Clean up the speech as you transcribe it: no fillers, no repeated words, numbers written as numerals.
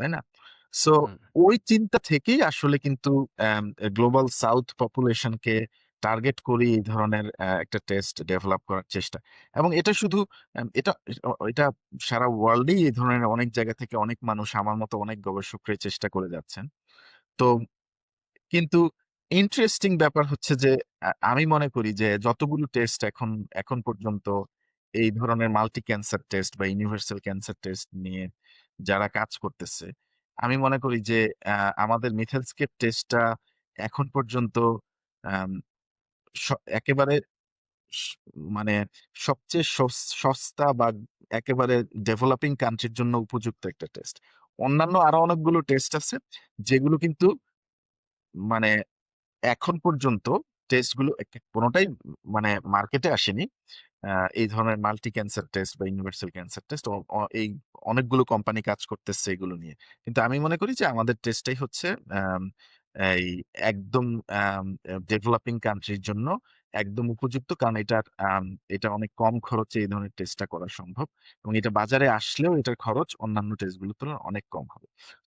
তাই না? সো হুম, ওই চিন্তা থেকেই আসলে কিন্তু গ্লোবাল সাউথ পপুলেশনকে টার্গেট করে এই ধরনের একটা টেস্ট ডেভেলপ করার চেষ্টা। এবং এটা শুধু এটা এটা সারা ওয়ার্ল্ডেই এই ধরনের অনেক জায়গা থেকে অনেক মানুষ আমার মতো অনেক গবেষকরা চেষ্টা করে যাচ্ছেন। তো কিন্তু ইন্টারেস্টিং ব্যাপার হচ্ছে যে আমি মনে করি যে যতগুলো টেস্ট এখন এখন পর্যন্ত এই ধরনের মাল্টি ক্যান্সার টেস্ট বা ইউনিভার্সাল ক্যান্সার টেস্ট নিয়ে যারা কাজ করতেছে, আমি মনে করি যে আমাদের মিথেলস্কেপ টেস্টটা এখন পর্যন্ত আম একেবারে স মানে সবচেয়ে সস্তা বা একেবারে ডেভেলপিং কান্ট্রির জন্য উপযুক্ত একটা টেস্ট। অন্যান্য আরো অনেকগুলো টেস্ট আছে যেগুলো কিন্তু মানে এখন পর্যন্ত টেস্টগুলো কোনটাই মানে মার্কেটে আসেনি। এই ধরনের মাল্টি ক্যান্সার টেস্ট বা ইউনিভার্সাল ক্যান্সার টেস্ট এই অনেকগুলো কোম্পানি কাজ করতেছে এগুলো নিয়ে। কিন্তু আমি মনে করি যে আমাদের টেস্টটাই হচ্ছে আম এই একদম ডেভেলপিং কান্ট্রির জন্য একদম উপযুক্ত। কারণ এটা অনেক কম খরচে এই ধরনের টেস্টটা করা সম্ভব। এবং এটা বাজারে আসলেও এটার খরচ অন্যান্য টেস্টগুলোর তুলনায় অনেক কম হবে।